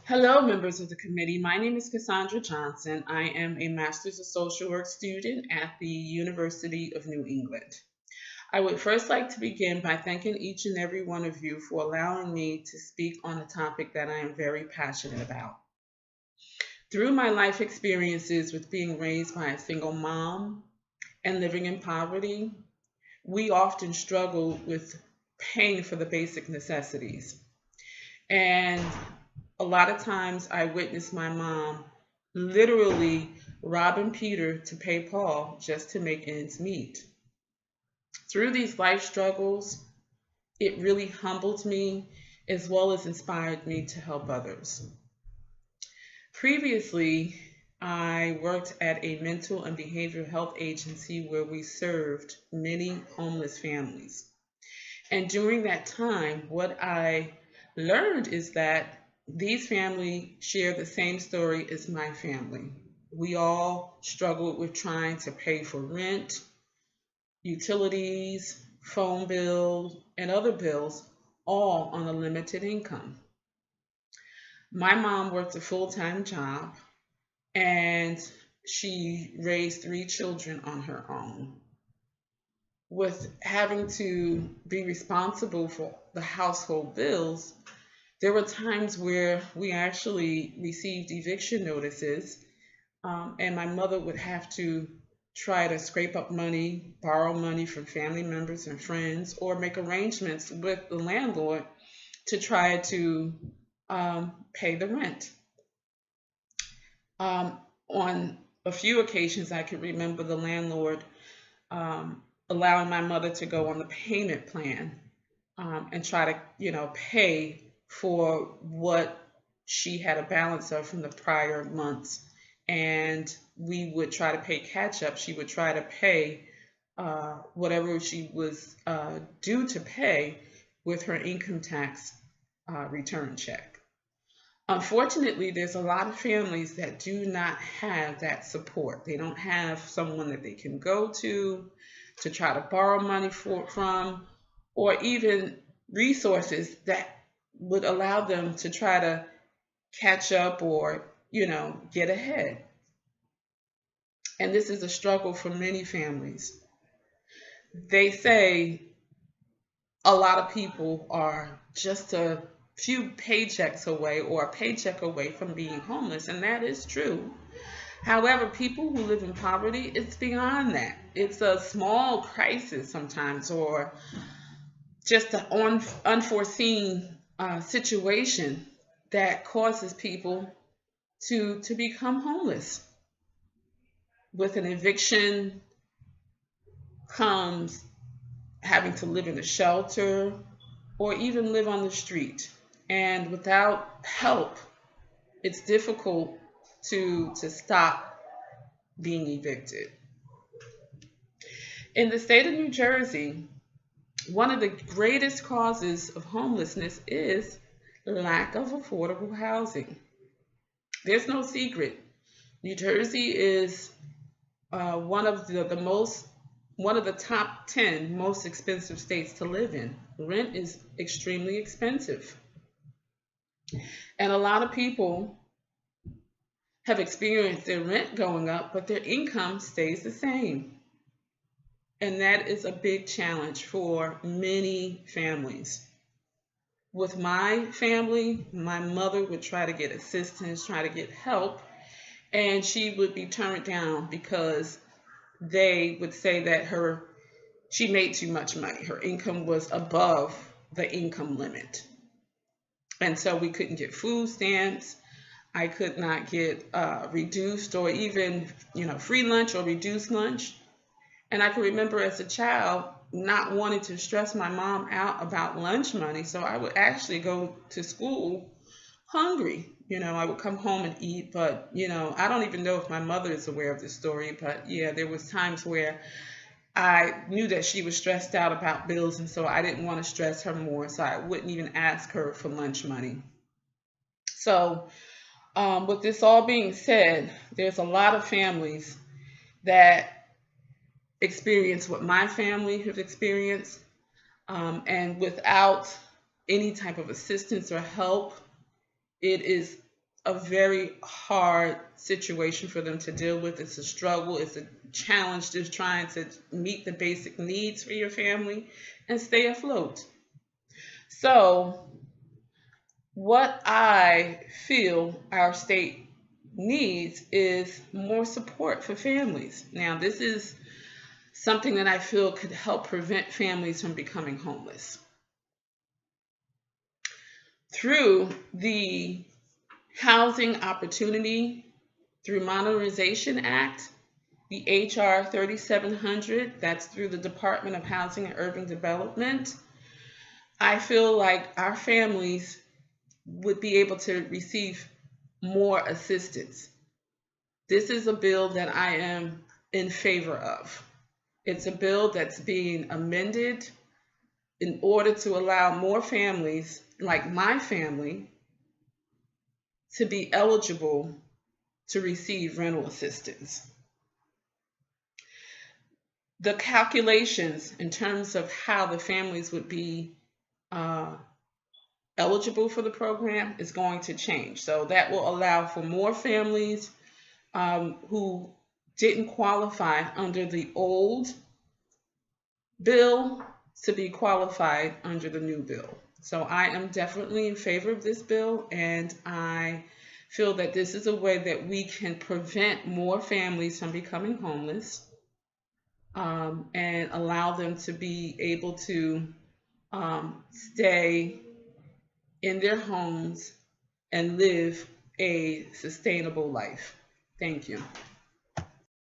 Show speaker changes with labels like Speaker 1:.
Speaker 1: Hello, members of the committee. My name is Cassandra Johnson. I am a Master's of Social Work student at the University of New England. I would first like to begin by thanking each and every one of you for allowing me to speak on a topic that I am very passionate about. Through my life experiences with being raised by a single mom and living in poverty, we often struggle with paying for the basic necessities. And a lot of times I witnessed my mom literally robbing Peter to pay Paul just to make ends meet. Through these life struggles, it really humbled me as well as inspired me to help others. Previously, I worked at a mental and behavioral health agency where we served many homeless families. And during that time, what I learned is that these families share the same story as my family. We all struggled with trying to pay for rent, utilities, phone bills, and other bills, all on a limited income. My mom worked a full-time job and she raised three children on her own. With having to be responsible for the household bills, there were times where we actually received eviction notices, and my mother would have to try to scrape up money, borrow money from family members and friends, or make arrangements with the landlord to try to pay the rent. On a few occasions, I can remember the landlord allowing my mother to go on the payment plan and try to, pay for what she had a balance of from the prior months. And we would try to pay catch up. She would try to pay whatever she was due to pay with her income tax return check. Unfortunately, there's a lot of families that do not have that support. They don't have someone that they can go to try to borrow money from, or even resources that would allow them to try to catch up or, get ahead. And this is a struggle for many families. They say a lot of people are just a few paychecks away or a paycheck away from being homeless, and that is true. However, people who live in poverty, it's beyond that. It's a small crisis sometimes, or just an unforeseen situation that causes people to become homeless. With an eviction comes having to live in a shelter or even live on the street. And without help, it's difficult to stop being evicted. In the state of New Jersey, one of the greatest causes of homelessness is lack of affordable housing. There's no secret. New Jersey is one of the top 10 most expensive states to live in. Rent is extremely expensive. And a lot of people have experienced their rent going up, but their income stays the same. And that is a big challenge for many families. With my family, my mother would try to get assistance, try to get help, and she would be turned down because they would say that she made too much money. Her income was above the income limit. And so we couldn't get food stamps. I could not get reduced or even, free lunch or reduced lunch. And I can remember as a child not wanting to stress my mom out about lunch money. So I would actually go to school hungry. I would come home and eat, but, I don't even know if my mother is aware of this story, but yeah, there was times where I knew that she was stressed out about bills, and so I didn't want to stress her more, so I wouldn't even ask her for lunch money. So with this all being said, there's a lot of families that experience what my family have experienced, and without any type of assistance or help, it is a very hard situation for them to deal with. It's a struggle, it's a challenge just trying to meet the basic needs for your family and stay afloat. So, what I feel our state needs is more support for families. Now, this is something that I feel could help prevent families from becoming homeless. Through the Housing Opportunity through Modernization Act, the HR 3700, that's through the Department of Housing and Urban Development, I feel like our families would be able to receive more assistance. This is a bill that I am in favor of. It's a bill that's being amended in order to allow more families, like my family, to be eligible to receive rental assistance. The calculations in terms of how the families would be eligible for the program is going to change. So that will allow for more families who didn't qualify under the old bill to be qualified under the new bill. So I am definitely in favor of this bill, and I feel that this is a way that we can prevent more families from becoming homeless, and allow them to be able to stay in their homes and live a sustainable life. Thank you.